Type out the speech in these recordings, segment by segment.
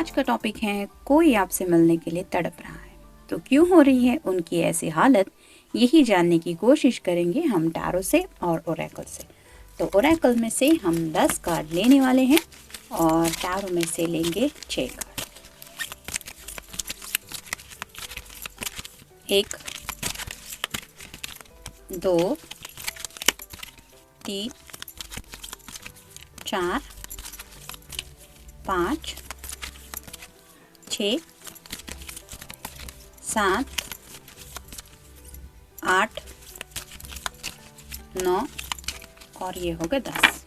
आज का टॉपिक है कोई आपसे मिलने के लिए तड़प रहा है तो क्यों हो रही है उनकी ऐसी हालत। यही जानने की कोशिश करेंगे हम टैरो से और ओरेकल से। तो ओरेकल में से हम 10 कार्ड लेने वाले हैं और टैरो में से लेंगे 6 कार्ड। 1 2 3 4 5 6 7 8 9 और ये हो गए 10।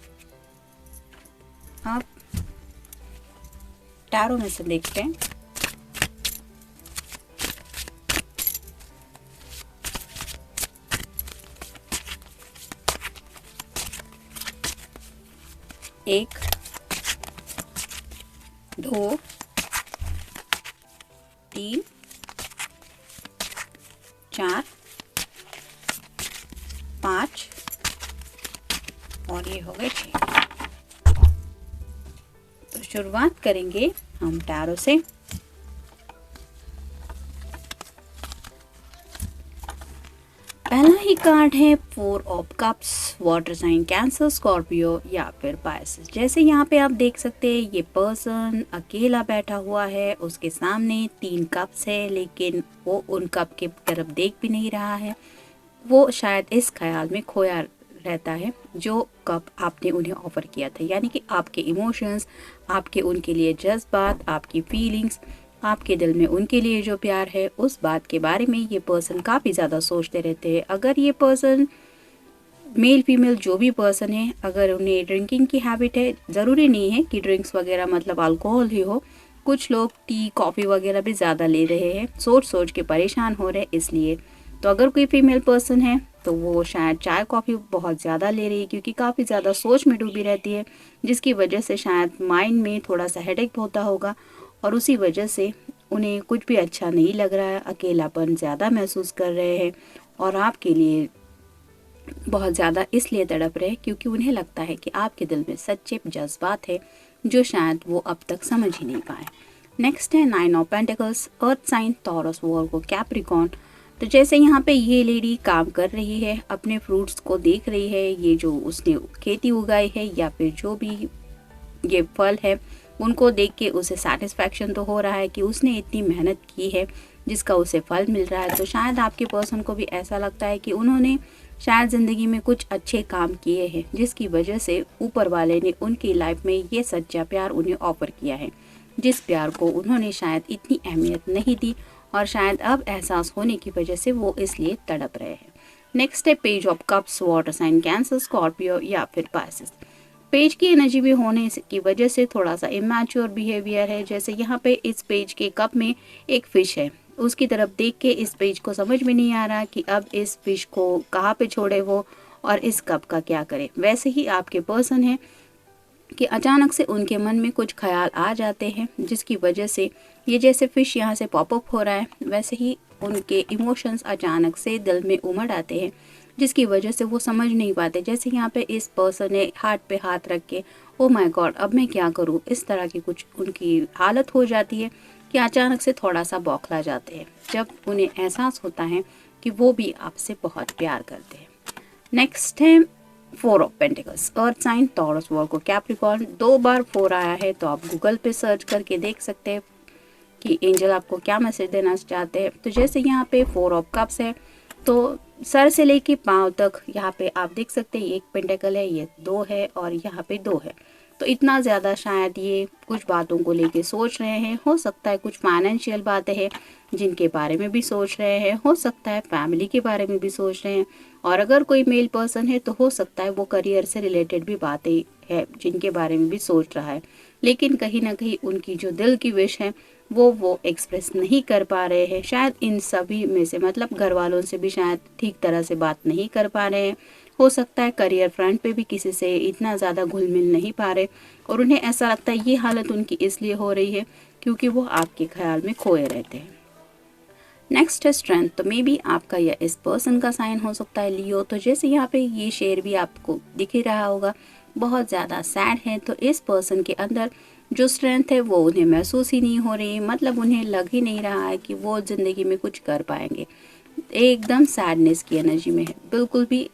आप टैरो में से देखते हैं। एक 2 3 4 5 और ये हो गए 6। तो शुरुआत करेंगे हम टैरो से। पहला ही कार्ड है 4 of cups, water sign Cancer, Scorpio या फिर पाइसेस। जैसे यहाँ पे आप देख सकते हैं ये पर्सन अकेला बैठा हुआ है, उसके सामने 3 कप्स है लेकिन वो उन कप के तरफ देख भी नहीं रहा है। वो शायद इस ख्याल में खोया रहता है जो कप आपने उन्हें ऑफर किया था, यानी कि आपके इमोशंस, आपके उनके लिए जज्बात, आपकी फीलिंग्स, आपके दिल में उनके लिए जो प्यार है उस बात के बारे में ये पर्सन काफ़ी ज़्यादा सोचते रहते हैं। अगर ये पर्सन मेल फीमेल जो भी पर्सन है, अगर उन्हें ड्रिंकिंग की हैबिट है, ज़रूरी नहीं है कि ड्रिंक्स वगैरह मतलब अल्कोहल ही हो, कुछ लोग टी कॉफ़ी वगैरह भी ज़्यादा ले रहे हैं, सोच सोच के परेशान हो रहे हैं इसलिए। तो अगर कोई फीमेल पर्सन है तो वो शायद चाय कॉफ़ी बहुत ज़्यादा ले रही है क्योंकि काफ़ी ज़्यादा सोच में डूबी रहती है, जिसकी वजह से शायद माइंड में थोड़ा सा हेडेक होता होगा और उसी वजह से उन्हें कुछ भी अच्छा नहीं लग रहा है, अकेलापन ज़्यादा महसूस कर रहे हैं और आपके लिए बहुत ज़्यादा इसलिए तड़प रहे हैं क्योंकि उन्हें लगता है कि आपके दिल में सच्चे जज्बात है जो शायद वो अब तक समझ ही नहीं पाए। नेक्स्ट है 9 of pentacles, earth sign, Taurus, Virgo, Capricorn. तो जैसे यहाँ पे ये लेडी काम कर रही है, अपने फ्रूट्स को देख रही है, ये जो उसने खेती उगाई है या फिर जो भी ये फल है उनको देख के उसे सेटिस्फैक्शन तो हो रहा है कि उसने इतनी मेहनत की है जिसका उसे फल मिल रहा है। तो शायद आपके पर्सन को भी ऐसा लगता है कि उन्होंने शायद ज़िंदगी में कुछ अच्छे काम किए हैं जिसकी वजह से ऊपर वाले ने उनकी लाइफ में ये सच्चा प्यार उन्हें ऑफर किया है, जिस प्यार को उन्होंने शायद इतनी अहमियत नहीं दी और शायद अब एहसास होने की वजह से वो इसलिए तड़प रहे हैं। नेक्स्ट है page of cups, water sign Cancer, Scorpio या फिर पाइसेस। पेज की एनर्जी भी होने की वजह से थोड़ा सा इमैच्योर बिहेवियर है। जैसे यहाँ पे इस पेज के कप में एक फिश है, उसकी तरफ देख के इस पेज को समझ में नहीं आ रहा कि अब इस फिश को कहाँ पे छोड़े वो और इस कप का क्या करे। वैसे ही आपके पर्सन है कि अचानक से उनके मन में कुछ ख्याल आ जाते हैं जिसकी वजह से ये जैसे फिश यहाँ से पॉपअप हो रहा है वैसे ही उनके इमोशंस अचानक से दिल में उमड़ आते हैं जिसकी वजह से वो समझ नहीं पाते। जैसे यहाँ पे इस पर्सन ने हार्ट पे हाथ रख के ओ माय गॉड अब मैं क्या करूँ, इस तरह की कुछ उनकी हालत हो जाती है कि अचानक से थोड़ा सा बौखला जाते हैं जब उन्हें एहसास होता है कि वो भी आपसे बहुत प्यार करते हैं। नेक्स्ट है 4 of pentacles, earth sign, Taurus, Virgo, Capricorn. 2 बार 4 आया है तो आप गूगल पे सर्च करके देख सकते हैं कि एंजल आपको क्या मैसेज देना चाहते हैं। तो जैसे यहाँ पे 4 ऑफ कप्स है तो सर से लेके पाँव तक यहाँ पे आप देख सकते हैं, एक पेंटिकल है, ये 2 है और यहाँ पे 2 है। तो इतना ज़्यादा शायद ये कुछ बातों को लेके सोच रहे हैं। हो सकता है कुछ फाइनेंशियल बातें हैं जिनके बारे में भी सोच रहे हैं, हो सकता है फैमिली के बारे में भी सोच रहे हैं और अगर कोई मेल पर्सन है तो हो सकता है वो करियर से रिलेटेड भी बातें है जिनके बारे में भी सोच रहा है। लेकिन कहीं ना कहीं उनकी जो दिल की विश है वो एक्सप्रेस नहीं कर पा रहे हैं। शायद इन सभी में से मतलब घर वालों से भी शायद ठीक तरह से बात नहीं कर पा रहे हैं। हो सकता है करियर फ्रंट पे भी किसी से इतना ज़्यादा घुल मिल नहीं पा रहे और उन्हें ऐसा लगता है ये हालत उनकी इसलिए हो रही है क्योंकि वो आपके ख्याल में खोए रहते हैं। नेक्स्ट है स्ट्रेंथ। तो मे बी आपका या इस पर्सन का साइन हो सकता है लियो। तो जैसे यहाँ पे ये शेर भी आपको दिख ही रहा होगा, बहुत ज़्यादा सैड है। तो इस पर्सन के अंदर जो स्ट्रेंथ है वो उन्हें महसूस ही नहीं हो रही है, मतलब उन्हें लग ही नहीं रहा है कि वो ज़िंदगी में कुछ कर पाएंगे। एकदम सैडनेस की एनर्जी में है, बिल्कुल भी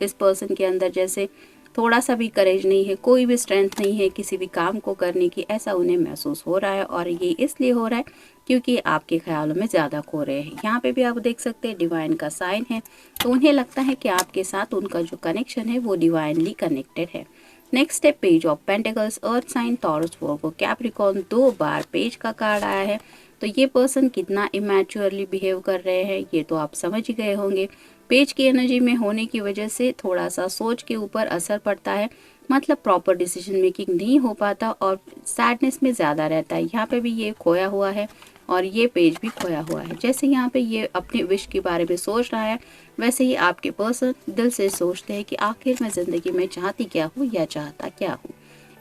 इस पर्सन के अंदर जैसे थोड़ा सा भी करेज नहीं है, कोई भी स्ट्रेंथ नहीं है किसी भी काम को करने की, ऐसा उन्हें महसूस हो रहा है। और ये इसलिए हो रहा है क्योंकि आपके ख्यालों में ज़्यादा खो रहे हैं। यहाँ पे भी आप देख सकते हैं डिवाइन का साइन है, तो उन्हें लगता है कि आपके साथ उनका जो कनेक्शन है वो डिवाइनली कनेक्टेड है। नेक्स्ट है page of pentacles, earth sign, Taurus, Virgo, Capricorn, 2 बार पेज का कार्ड आया है। तो ये पर्सन कितना इमैच्योरली बिहेव कर रहे हैं ये तो आप समझ ही गए होंगे। पेज की एनर्जी में होने की वजह से थोड़ा सा सोच के ऊपर असर पड़ता है, मतलब प्रॉपर डिसीजन मेकिंग नहीं हो पाता और सैडनेस में ज़्यादा रहता है। यहाँ पे भी ये खोया हुआ है और ये पेज भी खोया हुआ है। जैसे यहाँ पे ये अपने विश के बारे में सोच रहा है, वैसे ही आपके पर्सन दिल से सोचते हैं कि आखिर मैं ज़िंदगी में चाहती क्या हूँ या चाहता क्या हूँ।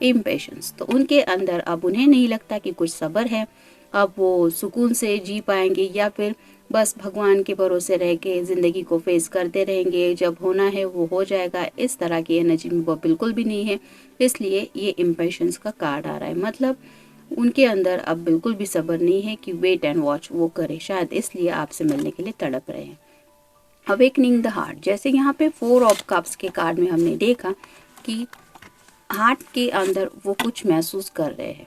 इम्पेशंस, तो उनके अंदर अब उन्हें नहीं लगता कि कुछ सब्र है, अब वो सुकून से जी पाएंगे या फिर बस भगवान के भरोसे रह के ज़िंदगी को फेस करते रहेंगे, जब होना है वो हो जाएगा। इस तरह की एनर्जी में वो बिल्कुल भी नहीं है, इसलिए ये इम्पेशंस का कार्ड आ रहा है। मतलब उनके अंदर अब बिल्कुल भी सब्र नहीं है कि वेट एंड वॉच वो करे, शायद इसलिए आपसे मिलने के लिए तड़प रहे हैं। अवेकनिंग द हार्ट, जैसे यहाँ पे 4 ऑफ कप्स के कार्ड में हमने देखा कि हार्ट के अंदर वो कुछ महसूस कर रहे हैं।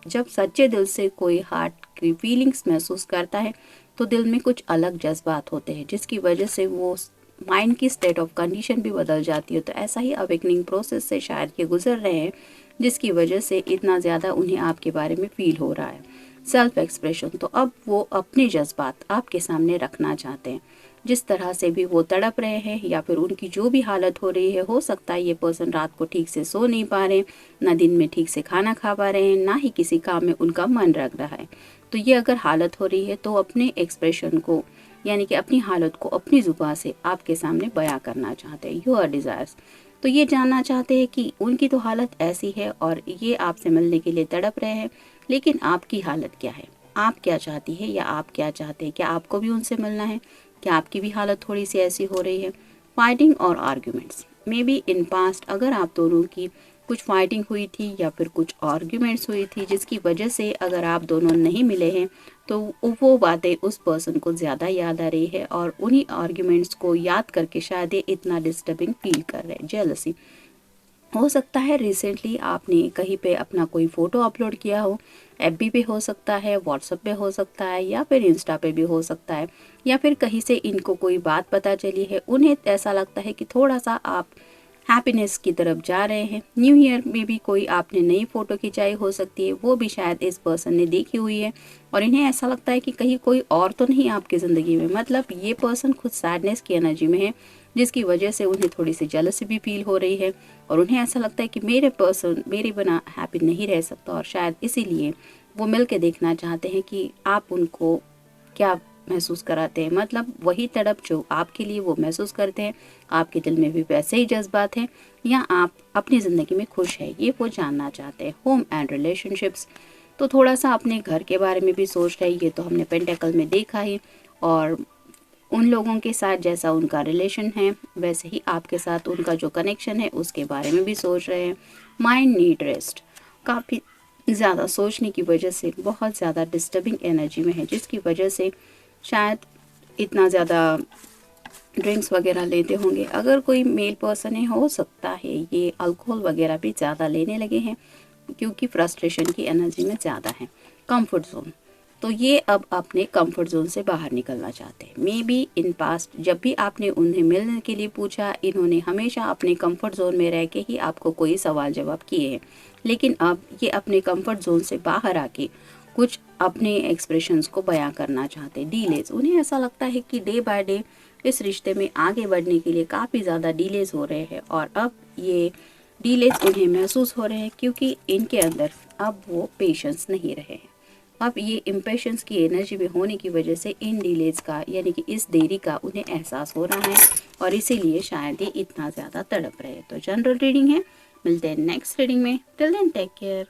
जब सच्चे दिल से कोई हार्ट की फीलिंग्स महसूस करता है तो दिल में कुछ अलग जज्बात होते हैं, जिसकी वजह से वो माइंड की स्टेट ऑफ कंडीशन भी बदल जाती है। तो ऐसा ही अवेकनिंग प्रोसेस से शायद ये गुजर रहे हैं, जिसकी वजह से इतना ज़्यादा उन्हें आपके बारे में फील हो रहा है। सेल्फ एक्सप्रेशन, तो अब वो अपने जज्बात आपके सामने रखना चाहते हैं, जिस तरह से भी वो तड़प रहे हैं या फिर उनकी जो भी हालत हो रही है। हो सकता है ये पर्सन रात को ठीक से सो नहीं पा रहे, ना दिन में ठीक से खाना खा पा रहे हैं, ना ही किसी काम में उनका मन लग रहा है। तो ये अगर हालत हो रही है तो अपने एक्सप्रेशन को यानी कि अपनी हालत को अपनी जुबान से आपके सामने बयां करना चाहते हैं। योर डिज़ायर्स, तो ये जानना चाहते हैं कि उनकी तो हालत ऐसी है और ये आपसे मिलने के लिए तड़प रहे हैं, लेकिन आपकी हालत क्या है, आप क्या चाहती है या आप क्या चाहते हैं, क्या आपको भी उनसे मिलना है, क्या आपकी भी हालत थोड़ी सी ऐसी हो रही है। फाइटिंग और arguments, may be in past अगर आप दोनों की कुछ फाइटिंग हुई थी या फिर कुछ आर्ग्यूमेंट्स हुई थी, जिसकी वजह से अगर आप दोनों नहीं मिले हैं तो वो बातें उस पर्सन को ज़्यादा याद आ रही है और उन्हीं आर्ग्यूमेंट्स को याद करके शायद ये इतना डिस्टर्बिंग फील कर रहे हैं। जेलसी, हो सकता है रिसेंटली आपने कहीं पे अपना कोई फ़ोटो अपलोड किया हो, एफबी पे हो सकता है, व्हाट्सएप पे हो सकता है या फिर इंस्टा पे भी हो सकता है, या फिर कहीं से इनको कोई बात पता चली है, उन्हें ऐसा लगता है कि थोड़ा सा आप हैप्पीनेस की तरफ जा रहे हैं। न्यू ईयर में भी कोई आपने नई फ़ोटो खिंचाई हो सकती है, वो भी शायद इस पर्सन ने देखी हुई है और इन्हें ऐसा लगता है कि कहीं कोई और तो नहीं आपकी ज़िंदगी में। मतलब ये पर्सन खुद सैडनेस की एनर्जी में है, जिसकी वजह से उन्हें थोड़ी सी जेलसी भी फील हो रही है और उन्हें ऐसा लगता है कि मेरे पर्सन मेरे बिना हैप्पी नहीं रह सकता और शायद इसीलिए वो मिल के देखना चाहते हैं कि आप उनको क्या महसूस कराते हैं। मतलब वही तड़प जो आपके लिए वो महसूस करते हैं, आपके दिल में भी वैसे ही जज्बात हैं या आप अपनी ज़िंदगी में खुश है, ये वो जानना चाहते हैं। होम एंड रिलेशनशिप्स, तो थोड़ा सा अपने घर के बारे में भी सोच रहे हैं, ये तो हमने पेंटेकल में देखा ही, और उन लोगों के साथ जैसा उनका रिलेशन है वैसे ही आपके साथ उनका जो कनेक्शन है उसके बारे में भी सोच रहे हैं। माइंड नीड रेस्ट, काफ़ी ज़्यादा सोचने की वजह से बहुत ज़्यादा डिस्टर्बिंग एनर्जी में है, जिसकी वजह से शायद इतना ज़्यादा ड्रिंक्स वगैरह लेते होंगे। अगर कोई मेल पर्सन है, हो सकता है ये अल्कोहल वगैरह भी ज़्यादा लेने लगे हैं क्योंकि फ्रस्ट्रेशन की एनर्जी में ज़्यादा है। कंफर्ट जोन, तो ये अब अपने कंफर्ट जोन से बाहर निकलना चाहते हैं। मे बी इन पास्ट जब भी आपने उन्हें मिलने के लिए पूछा, इन्होंने हमेशा अपने कंफर्ट जोन में रह के ही आपको कोई सवाल जवाब किए हैं, लेकिन अब ये अपने कंफर्ट जोन से बाहर आके कुछ अपने एक्सप्रेशंस को बयां करना चाहते हैं। डीलेज, उन्हें ऐसा लगता है कि डे बाय डे इस रिश्ते में आगे बढ़ने के लिए काफ़ी ज़्यादा डीलेज हो रहे हैं और अब ये डीलेज उन्हें महसूस हो रहे हैं क्योंकि इनके अंदर अब वो पेशेंस नहीं रहे हैं। अब ये इम्पेशंस की एनर्जी में होने की वजह से इन डिलेज का यानी कि इस देरी का उन्हें एहसास हो रहा है और इसीलिए शायद ये इतना ज़्यादा तड़प रहे हैं। तो जनरल रीडिंग है, मिलते हैं नेक्स्ट रीडिंग में। Till then take care.